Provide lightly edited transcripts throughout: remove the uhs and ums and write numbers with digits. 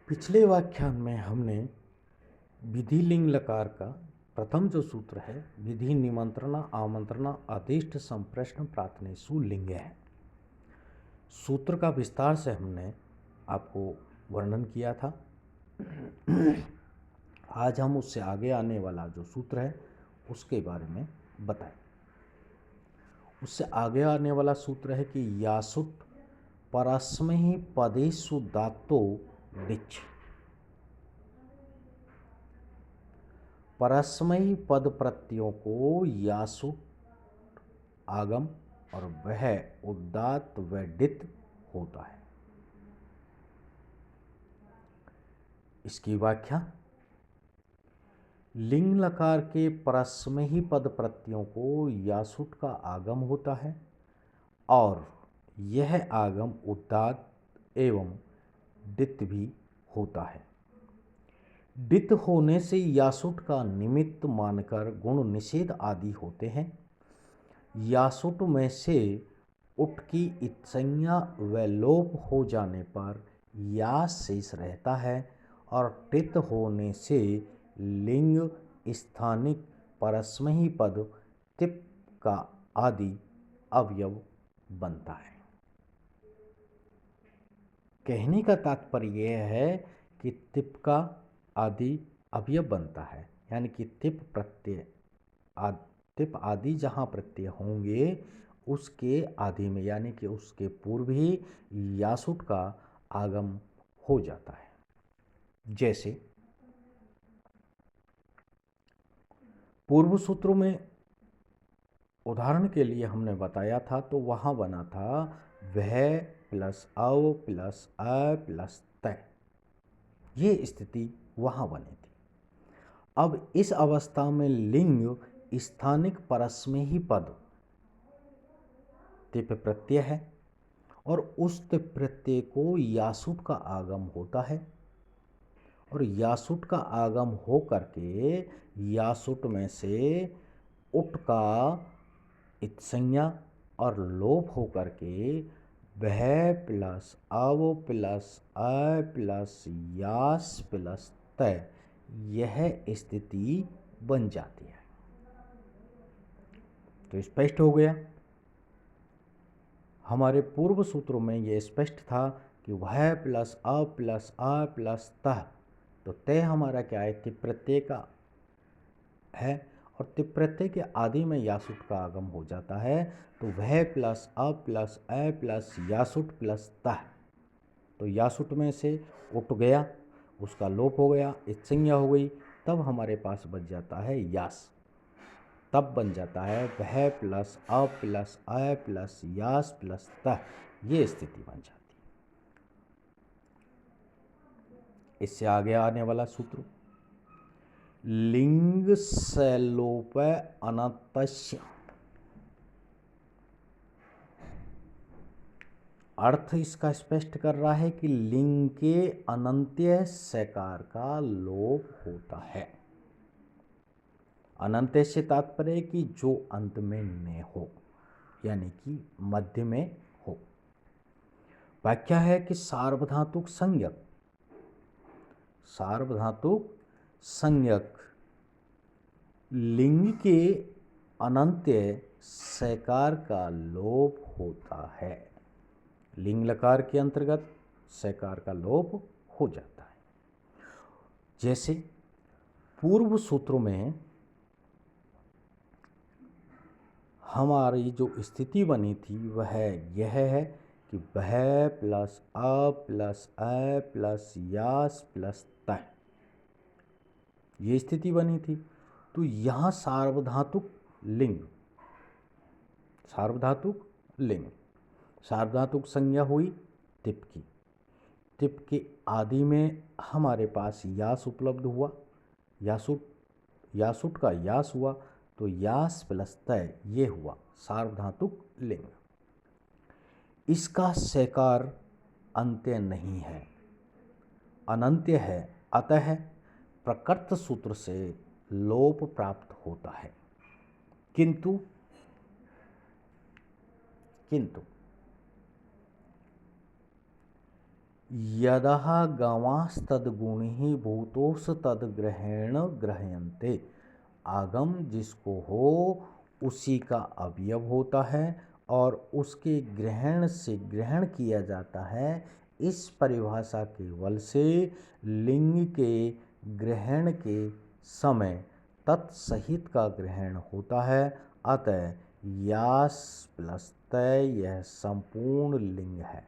पिछले व्याख्यान में हमने विधि लिंग लकार का प्रथम जो सूत्र है, विधि निमंत्रणा आमंत्रणा आदिष्ट संप्रश्न प्रार्थनेषु लिंग है, सूत्र का विस्तार से हमने आपको वर्णन किया था। आज हम उससे आगे आने वाला जो सूत्र है उसके बारे में बताएं। उससे आगे आने वाला सूत्र है कि यासुट परस्मै पदेषु दातो डिच। परस्मै पद प्रत्ययों को यासुट आगम और वह उदात्त व डित होता है। इसकी व्याख्या, लिंग लकार के परस्मै पद प्रत्ययों को यासुट का आगम होता है और यह आगम उदात्त एवं डित भी होता है। डित होने से यासुट का निमित्त मानकर गुण निषेध आदि होते हैं। यासुट में से उट की इत्संज्ञा व लोप हो जाने पर यास शेष रहता है और टित होने से लिंग स्थानिक परस्मै पद तिप का आदि अवयव बनता है। कहने का तात्पर्य यह है कि तिप का आदि अवयव बनता है, यानी कि तिप प्रत्यय तिप आदि जहाँ प्रत्यय होंगे उसके आदि में यानी कि उसके पूर्व ही यासुट का आगम हो जाता है। जैसे पूर्व सूत्रों में उदाहरण के लिए हमने बताया था, तो वहाँ बना था वह प्लस अव प्लस अ प्लस तय, ये स्थिति वहाँ बनी थी। अब इस अवस्था में लिंग स्थानिक परस्मै पद तिप प्रत्यय है और उस तिप प्रत्यय को यासुट का आगम होता है और यासुट का आगम हो करके यासुट में से उट का इत्संज्ञा और लोप हो करके वह प्लस अव प्लस अ प्लस यास प्लस तय, यह स्थिति बन जाती है। तो स्पष्ट हो गया। हमारे पूर्व सूत्रों में यह स्पष्ट था कि वह प्लस अ प्लस तह, तो तय हमारा क्या है, तिप प्रत्यय का है और तिप प्रत्यय के आदि में यासुट का आगम हो जाता है, तो वह प्लस अ प्लस यासुट प्लस तह, तो यासुट में से उठ गया, उसका लोप हो गया, इत्संज्ञा हो गई, तब हमारे पास बच जाता है यास। तब बन जाता है वह प्लस अ प्लस यास प्लस तह, ये स्थिति बन जाती है। इससे आगे आने वाला सूत्र, लिंग सैलोप अनतस्य, अर्थ इसका स्पष्ट कर रहा है कि लिंग के अनंत्य सकार का लोप होता है। अनंत्य से तात्पर्य कि जो अंत में न हो, यानी कि मध्य में हो। व्याख्या है कि सार्वधातुक संज्ञक, सार्वधातुक संज्ञक लिंग के अनंत्य सकार का लोप होता है। लिंग लकार के अंतर्गत सकार का लोप हो जाता है। जैसे पूर्व सूत्रों में हमारी जो स्थिति बनी थी वह यह है कि वह प्लस अ प्लस यास प्लस तय, ये स्थिति बनी थी। तो यहाँ सार्वधातुक लिंग, सार्वधातुक लिंग, सार्वधातुक संज्ञा हुई तिप की, तिप के आदि में हमारे पास यास उपलब्ध हुआ, यासुट का यास हुआ, तो यास प्लस तय ये हुआ सार्वधातुक लिंग। इसका सकार अंत्य नहीं है, अनंत्य है, अतः प्रकृत सूत्र से लोप प्राप्त होता है। किंतु यदः गवांस्तद्गुणैः भूतोस तद्ग्रहेण ग्रह्यन्ते। आगम जिसको हो उसी का अवयव होता है और उसके ग्रहण से ग्रहण किया जाता है। इस परिभाषा के बल से लिंग के ग्रहण के समय तत्सहित का ग्रहण होता है। अतः यास प्लस तय यह संपूर्ण लिंग है।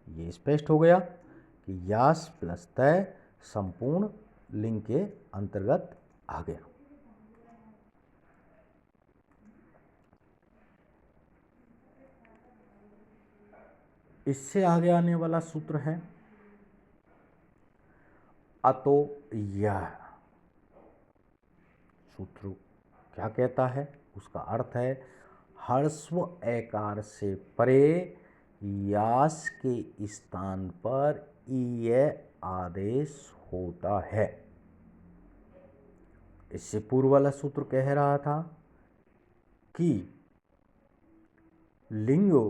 ये स्पष्ट हो गया कि यास प्लस तय संपूर्ण लिंग के अंतर्गत आ गया। इससे आगे आने वाला सूत्र है अतो यह। सूत्र क्या कहता है? उसका अर्थ है ह्रस्व एकार से परे यास के स्थान पर ईय आदेश होता है। इससे पूर्व वाला सूत्र कह रहा था कि लिंगो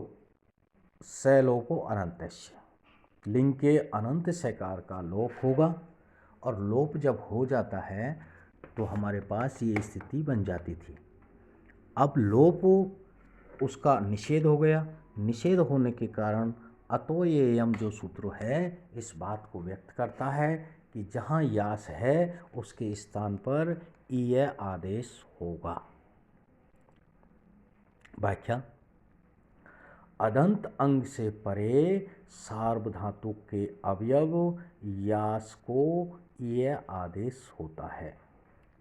सैलोपो अनंतस्य, लिंग के अनंत सैकार का लोप होगा और लोप जब हो जाता है तो हमारे पास ये स्थिति बन जाती थी। अब लोप उसका निषेध हो गया। निषेध होने के कारण अतोयेयम जो सूत्र है इस बात को व्यक्त करता है कि जहाँ यास है उसके स्थान पर ईय आदेश होगा। व्याख्या। अदंत अंग से परे सार्वधातुक के अवयव यास को ईय आदेश होता है,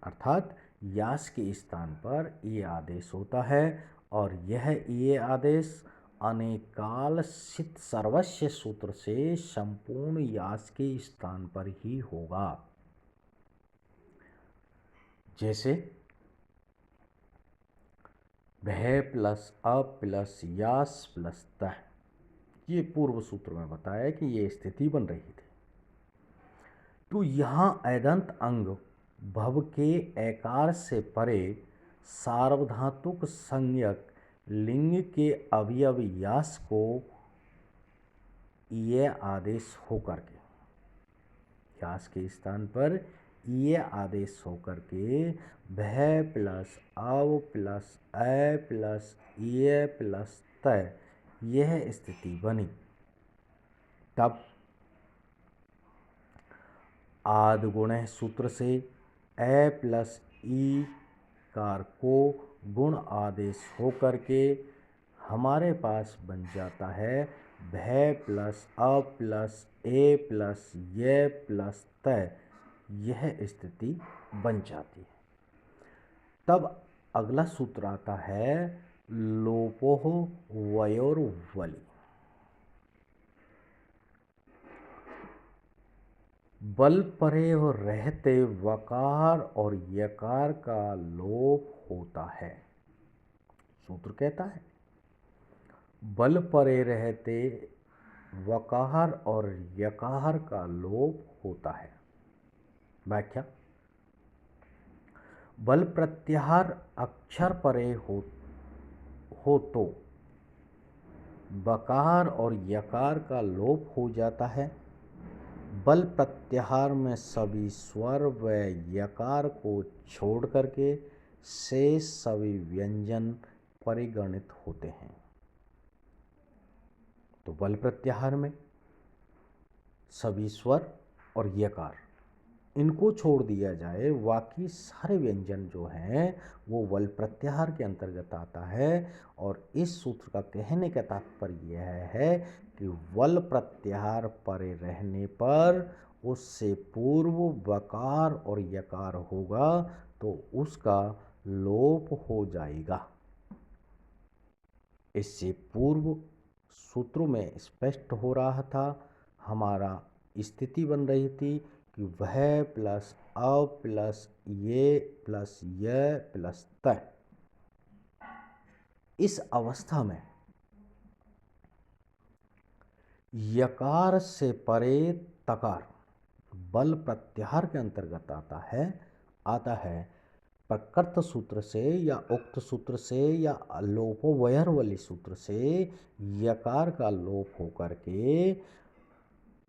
अर्थात यास के स्थान पर ईय आदेश होता है और यह ईय आदेश अनेकाल सित सर्वस्व सूत्र से संपूर्ण यास के स्थान पर ही होगा। जैसे भय प्लस अ प्लस यास प्लस तह, ये पूर्व सूत्र में बताया कि ये स्थिति बन रही थी। तो यहाँ ऐदंत अंग भव के एकार से परे सार्वधातुक संज्ञक लिंग के अवयव यास को ईय आदेश होकर के, यास के स्थान पर ईय आदेश होकर के भय प्लस अव प्लस अ प्लस ईय प्लस तय यह स्थिति बनी। तब आदगुण सूत्र से अ प्लस ई कार को गुण आदेश होकर के हमारे पास बन जाता है भय प्लस अ प्लस ए प्लस य प्लस तय, यह स्थिति बन जाती है। तब अगला सूत्र आता है लोपोह वयोर्वलि। बल परे और रहते वकार और यकार का लोप होता है। सूत्र कहता है बल परे रहते वकार और यकार का लोप होता है। व्याख्या। बल प्रत्याहार अक्षर परे हो तो वकार और यकार का लोप हो जाता है। बल प्रत्याहार में सभी स्वर व यकार को छोड़ करके शेष सभी व्यंजन परिगणित होते हैं। तो बल प्रत्याहार में सभी स्वर और यकार इनको छोड़ दिया जाए, बाकी सारे व्यंजन जो हैं वो बल प्रत्याहार के अंतर्गत आता है। और इस सूत्र का कहने का तात्पर्य यह है कि वल प्रत्याहार परे रहने पर उससे पूर्व वकार और यकार होगा तो उसका लोप हो जाएगा। इससे पूर्व सूत्रों में स्पष्ट हो रहा था, हमारा स्थिति बन रही थी कि वह प्लस अ प्लस ये प्लस य प्लस तय। इस अवस्था में यकार से परे तकार बल प्रत्याहार के अंतर्गत आता है प्रकृत सूत्र से या उक्त सूत्र से या लोपो वयर्वलि सूत्र से यकार का लोप होकर के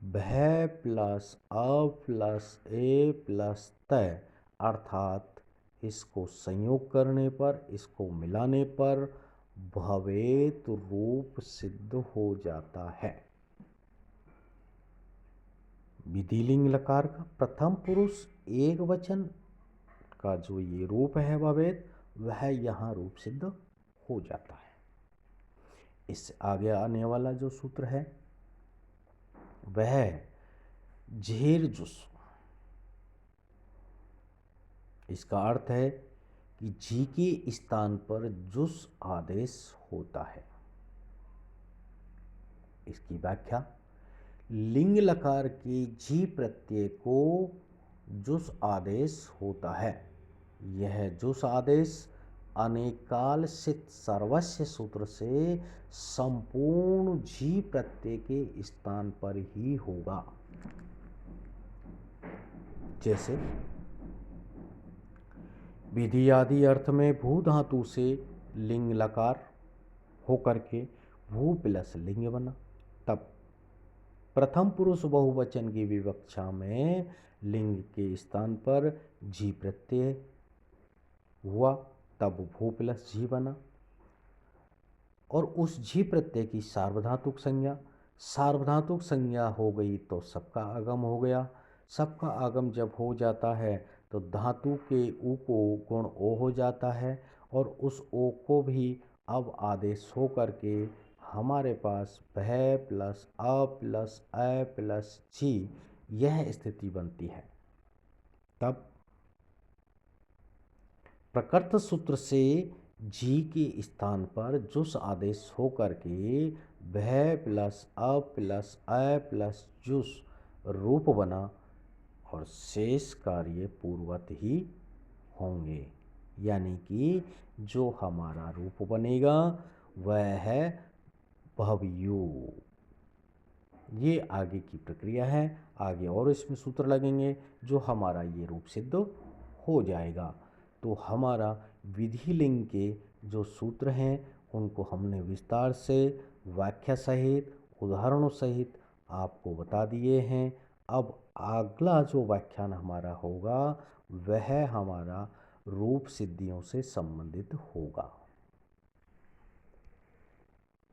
भय प्लस अ प्लस ए प्लस तय, अर्थात इसको संयोग करने पर, इसको मिलाने पर भवेत रूप सिद्ध हो जाता है। विधिलिंग लकार का प्रथम पुरुष एक वचन का जो ये रूप है भवेत, वह यहाँ रूप सिद्ध हो जाता है। इससे आगे आने वाला जो सूत्र है वह है झेर जुस। इसका अर्थ है कि जी के स्थान पर जुस आदेश होता है। इसकी व्याख्या, लिंग लकार के जी प्रत्यय को जुस आदेश होता है। यह जुस आदेश अनेकाल सित सर्वस्व सूत्र से संपूर्ण जी प्रत्यय के स्थान पर ही होगा। जैसे विधि आदि अर्थ में भू धातु से लिंग लकार होकर के भू प्लस लिंग बना, तब प्रथम पुरुष बहुवचन की विवक्षा में लिंग के स्थान पर जी प्रत्यय हुआ, तब भू प्लस जी बना। और उस जी प्रत्यय की सार्वधातुक संज्ञा हो गई तो सबका आगम हो गया। सबका आगम जब हो जाता है तो धातु के उ को गुण ओ हो जाता है, और उस ओ को भी अब आदेश हो करके हमारे पास भय प्लस अ प्लस ए प्लस जी यह स्थिति बनती है। तब प्रकृत सूत्र से जी के स्थान पर जुस आदेश हो करके भय प्लस अ प्लस ए प्लस जुस रूप बना, और शेष कार्य पूर्वत ही होंगे। यानी कि जो हमारा रूप बनेगा वह है भवयु। ये आगे की प्रक्रिया है, आगे और इसमें सूत्र लगेंगे जो हमारा ये रूप सिद्ध हो जाएगा। तो हमारा विधि लिंग के जो सूत्र हैं उनको हमने विस्तार से व्याख्या सहित उदाहरणों सहित आपको बता दिए हैं। अब अगला जो व्याख्यान हमारा होगा वह हमारा रूप सिद्धियों से संबंधित होगा।